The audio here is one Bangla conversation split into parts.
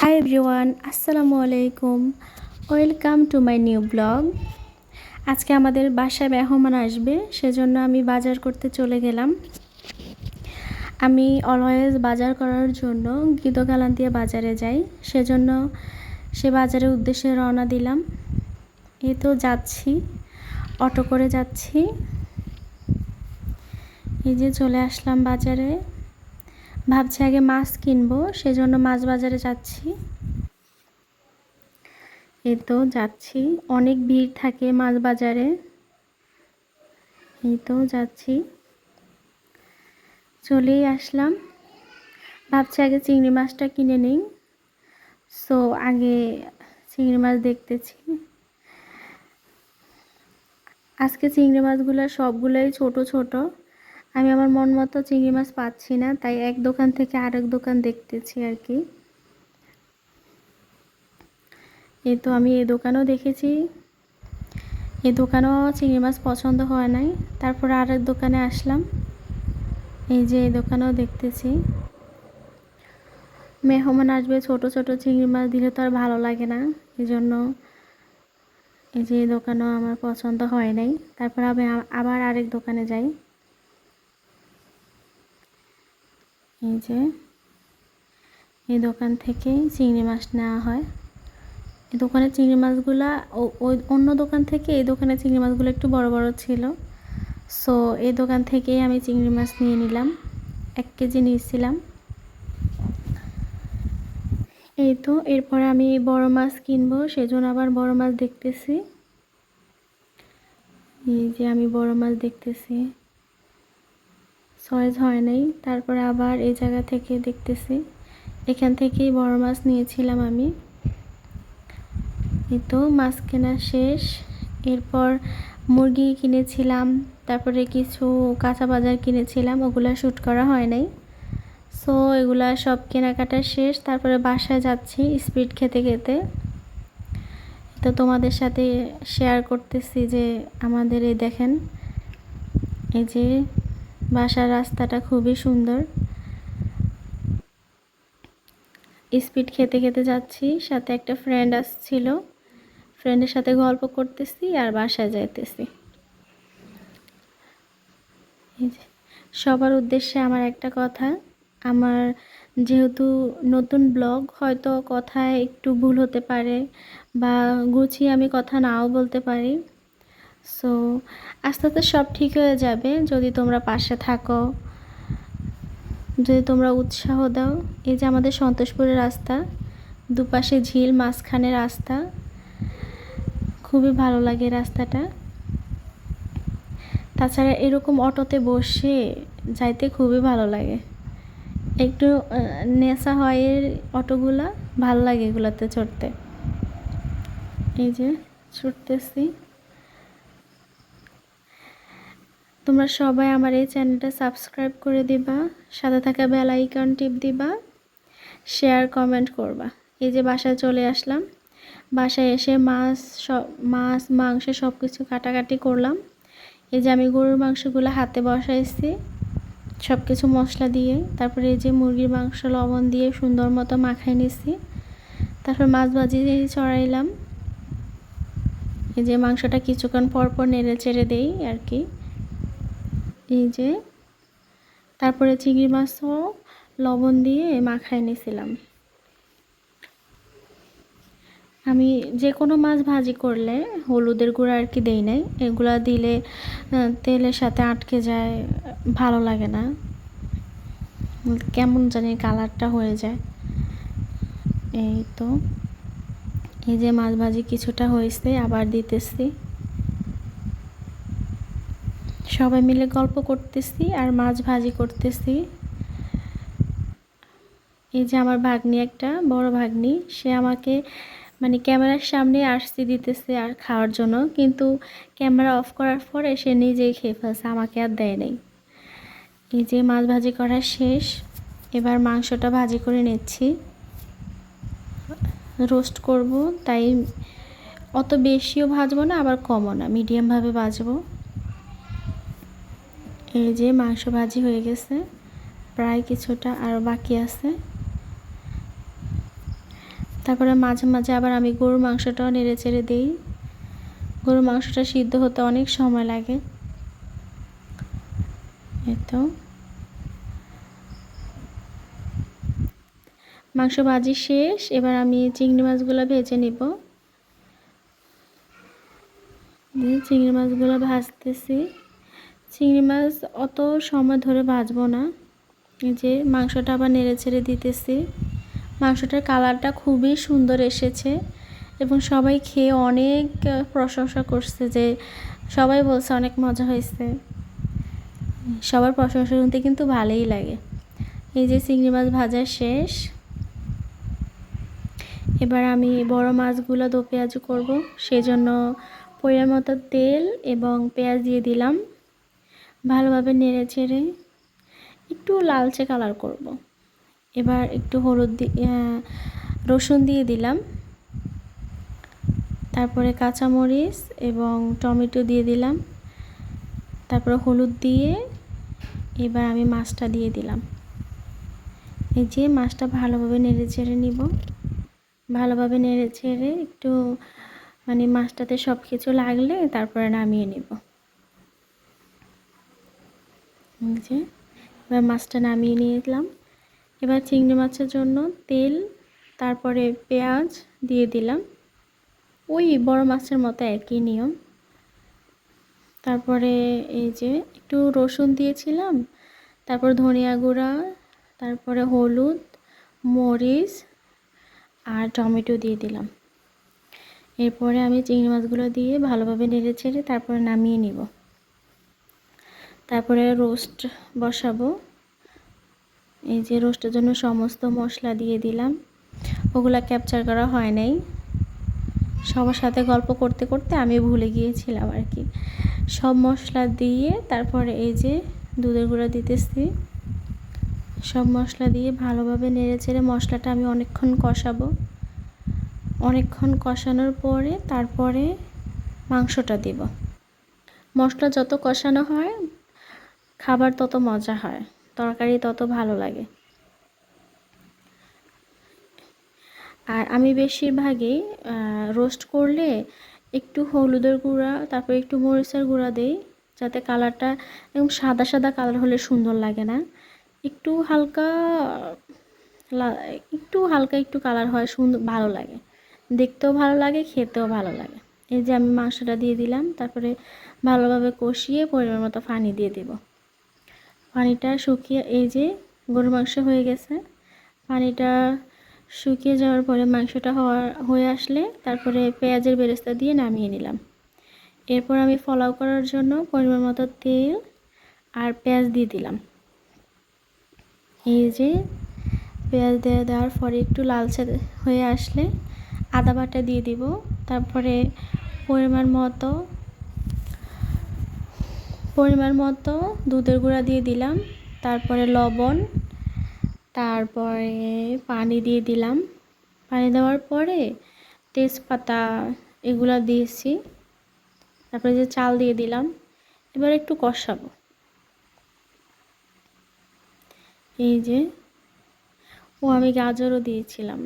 হাই এভরিওয়ান, আসসালামু আলাইকুম। Welcome to my new blog. আজকে আমাদের বাসায় মেহমান আসবে, সেজন্য আমি বাজার করতে চলে গেলাম। আমি অলওয়েজ বাজার করার জন্য গীতকালান্তিয়া বাজারে যাই, সেজন্য সে বাজারের উদ্দেশ্যে রওনা দিলাম। এই তো যাচ্ছি, অটো করে যাচ্ছি। এই যে চলে আসলাম বাজারে। ভাবছি আগে মাছ কিনবো, সেজন্য মাছ বাজারে যাচ্ছি। এই তো যাচ্ছি, অনেক ভিড় থাকে মাছ বাজারে। এই তো যাচ্ছি, চলেই আসলাম। ভাবছি আগে চিংড়ি মাছটা কিনে নিই, সো আগে চিংড়ি মাছ দেখতেছি। আজকে চিংড়ি মাছগুলো সবগুলোই ছোট ছোট। আমি আমার মন মতো চিংড়ি মাছ পাচ্ছি না, তাই এক দোকান থেকে আরেক দোকান দেখতেছি আর কি। এই তো আমি এই দোকানেও দেখেছি, এই দোকানেও চিংড়ি মাছ পছন্দ হয় নাই, তারপরে আরেক দোকানে আসলাম। এই যে এই দোকানেও দেখতেছি। মেহমান আসবে, ছোট ছোট চিংড়ি মাছ দিলে তো আর ভালো লাগে না, এই জন্য এই যে এই দোকানেও আমার পছন্দ হয় নাই। তারপর আমি আবার আরেক দোকানে যাই। এই যে এই দোকান থেকেই চিংড়ি মাছ নেওয়া হয়। এই দোকানের চিংড়ি মাছগুলা ওই অন্য দোকান থেকে এই দোকানের চিংড়ি মাছগুলো একটু বড় বড় ছিল, সো এই দোকান থেকেই আমি চিংড়ি মাছ নিয়ে নিলাম। 1 কেজি নিয়েছিলাম। এই তো এরপরে আমি বড় মাছ কিনবো, সেজন্য আবার বড় মাছ দেখতেছি। এই যে আমি বড় মাছ দেখতেছি, সয়েজ হয় নাই। তারপরে আবার এই জায়গা থেকে দেখতেছি, এখান থেকেই বড় মাছ নিয়েছিলাম আমি। এই তো মাছ কেনা শেষ। এরপর মুরগি কিনেছিলাম, তারপরে কিছু কাঁচা বাজার কিনেছিলাম, ওগুলা শ্যুট করা হয় নাই। সো এগুলা সব কেনাকাটা শেষ। তারপরে বাসায় যাচ্ছি স্পিড খেতে খেতে। তো তোমাদের সাথে শেয়ার করতেছি যে আমাদের এই দেখেন, এই যে বাসার রাস্তাটা খুবই সুন্দর। স্পিড খেতে খেতে যাচ্ছি, সাথে একটা ফ্রেন্ড আসছিল, ফ্রেন্ডের সাথে গল্প করতেছি আর বাসায় যাইতেছি। সবার উদ্দেশ্যে আমার একটা কথা, আমার যেহেতু নতুন ব্লগ, হয়তো কথায় একটু ভুল হতে পারে বা গুছিয়ে আমি কথা নাও বলতে পারি। সো আস্তে আস্তে সব ঠিক হয়ে যাবে যদি তোমরা পাশে থাকো, যদি তোমরা উৎসাহ দাও। এই যে আমাদের সন্তোষপুরের রাস্তা, দুপাশে ঝিল, মাঝখানে রাস্তা, খুবই ভালো লাগে রাস্তাটা। তাছাড়া এরকম অটোতে বসে যাইতে খুবই ভালো লাগে, একটু নেশা হয় এর অটোগুলা, ভালো লাগে এগুলাতে চড়তে। এই যে ছুটতেছি। তোমরা সবাই আমার এই চ্যানেলটা সাবস্ক্রাইব করে দিবা, সাথে থাকা বেল আইকন টিপ দিবা, শেয়ার কমেন্ট করবা। এই যে বাসায় চলে আসলাম, বাসায় এসে মাছ মাংস সব কিছু কাটাকাটি করলাম। এই যে আমি গরুর মাংসগুলো হাতে বসাইছি সব কিছু মশলা দিয়ে। তারপরে এই যে মুরগির মাংস লবণ দিয়ে সুন্দর মতো মাখাই নিছি। তারপর মাছ ভাজি চড়াইলাম। এই যে মাংসটা কিছুক্ষণ পর পর নেড়ে চেড়ে দেই আর কি। এই যে তারপরে চিংড়ি মাছও লবণ দিয়ে মাখাই নিয়েছিলাম। আমি যে কোনো মাছ ভাজি করলে হলুদের গুঁড়া আর কি দেই নাই, এগুলা দিলে তেলের সাথে আটকে যায়, ভালো লাগে না, কেমন জানি কালারটা হয়ে যায়। এই তো এই যে মাছ ভাজি কিছুটা হয়েছে, আবার দিতেছি। সবাই মিলে গল্প করতেছি আর মাছ ভাজি করতেছি। এই যে আমার ভাগ্নি, একটা বড় ভাগ্নি, সে আমাকে মানে ক্যামেরার সামনে আসতে দিতেছে আর খাওয়ার জন্য, কিন্তু ক্যামেরা অফ করার পরে সে নিজেই খেয়ে ফেলছে, আমাকে আর দেয় নাই। এই যে মাছ ভাজি করা শেষ, এবার মাংসটা ভাজি করে নিচ্ছি, রোস্ট করব, তাই অত বেশিও ভাজবো না আবার কমও না, মিডিয়ামভাবে ভাজবো। এই যে মাংস ভাজি হয়ে গেছে, প্রায় কিছুটা আরও বাকি আছে। তারপরে মাঝে মাঝে আবার আমি গরুর মাংসটাও নেড়ে চেড়ে দিই। গরুর মাংসটা সিদ্ধ হতে অনেক সময় লাগে। এই তো মাংস ভাজি শেষ। এবার আমি চিংড়ি মাছগুলো ভেজে নিব। চিংড়ি মাছগুলো ভাজতেছি। চিংড়ি মাছ অত সময় ধরে ভাজবো না। এই যে মাংসটা আবার নেড়ে ছেড়ে দিতেছি। মাংসটার কালারটা খুবই সুন্দর এসেছে এবং সবাই খেয়ে অনেক প্রশংসা করছে, যে সবাই বলছে অনেক মজা হয়েছে। সবার প্রশংসা শুনতে কিন্তু ভালোই লাগে। এই যে চিংড়ি মাছ ভাজা শেষ। এবার আমি বড় মাছগুলো দো পেঁয়াজ করব, সেজন্য পরিমাণ মতো তেল এবং পেঁয়াজ দিয়ে দিলাম। ভালোভাবে নেড়ে চেড়ে একটু লালচে কালার করব। এবার একটু হলুদ রসুন দিয়ে দিলাম। তারপরে কাঁচামরিচ এবং টমেটো দিয়ে দিলাম। তারপরে হলুদ দিয়ে এবার আমি মাছটা দিয়ে দিলাম। এই যে মাছটা ভালোভাবে নেড়ে চেড়ে নিব। ভালোভাবে নেড়ে চেড়ে একটু মানে মাছটাতে সব কিছু লাগলে তারপরে নামিয়ে নিব। যে এবার মাছটা নামিয়ে নিলাম। এবার চিংড়ি মাছের জন্য তেল, তারপরে পেঁয়াজ দিয়ে দিলাম। ওই বড় মাছের মতো একই নিয়ম। তারপরে এই যে একটু রসুন দিয়েছিলাম, তারপর ধনিয়া গুঁড়া, তারপরে হলুদ, মরিচ আর টমেটো দিয়ে দিলাম। এরপরে আমি চিংড়ি মাছগুলো দিয়ে ভালোভাবে নেড়ে ছেড়ে তারপরে নামিয়ে নিব। তারপরে রোস্ট বসাবো। এই যে রোস্টের জন্য সমস্ত মশলা দিয়ে দিলাম। ওগুলা ক্যাপচার করা হয় নাই, সবার সাথে গল্প করতে করতে আমি ভুলে গিয়েছিলাম আর কি। সব মশলা দিয়ে তারপরে এই যে দুধের গুঁড়া দিতেছি। সব মশলা দিয়ে ভালোভাবে নেড়ে চেড়ে মশলাটা আমি অনেকক্ষণ কষাবো। অনেকক্ষণ কষানোর পরে তারপরে মাংসটা দিব। মশলা যত কষানো হয় খাবার তত মজা হয়, তরকারি তত ভালো লাগে। আর আমি বেশিরভাগই রোস্ট করলে একটু হলুদের গুঁড়া, তারপর একটু মরিচের গুঁড়া দেই, যাতে কালারটা একদম সাদা সাদা কালার হলে সুন্দর লাগে না। একটু হালকা একটু কালার হয়, সুন্দর ভালো লাগে, দেখতেও ভালো লাগে, খেতেও ভালো লাগে। এই যে আমি মাংসটা দিয়ে দিলাম। তারপরে ভালোভাবে কষিয়ে পরিমাণ মতো পানি দিয়ে দেব। পানিটা শুকিয়ে এই যে গরুর মাংস হয়ে গেছে। পানিটা শুকিয়ে যাওয়ার পরে মাংসটা হয়ে আসলে তারপরে পেঁয়াজের বেরেস্তা দিয়ে নামিয়ে নিলাম। এরপর আমি পোলাও করার জন্য পরিমাণ মতো তেল আর পেঁয়াজ দিয়ে দিলাম। এই যে পেঁয়াজ দেওয়ার পরে একটু লালচে হয়ে আসলে আদা বাটা দিয়ে দিব। তারপরে পরিমাণ মতো দুধের গুঁড়া দিয়ে দিলাম। তারপরে লবণ, তারপরে পানি দিয়ে দিলাম। পানি দেওয়ার পরে তেজপাতা এগুলো দিয়েছি। তারপরে যে চাল দিয়ে দিলাম। এবার একটু কষাবো। এই যে আমি গাজরও দিয়েছিলাম।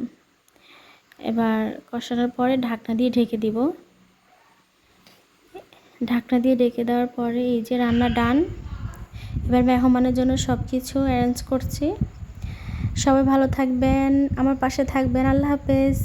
এবার কষানোর পরে ঢাকনা দিয়ে ঢেকে দিব। ঢাকনা দিয়ে ঢেকে দেওয়ার পরে এই যে রান্না ডান। এবার মেহমানের জন্য সব কিছু অ্যারেঞ্জ করছি। সবাই ভালো থাকবেন, আমার পাশে থাকবেন। আল্লাহ হাফেজ।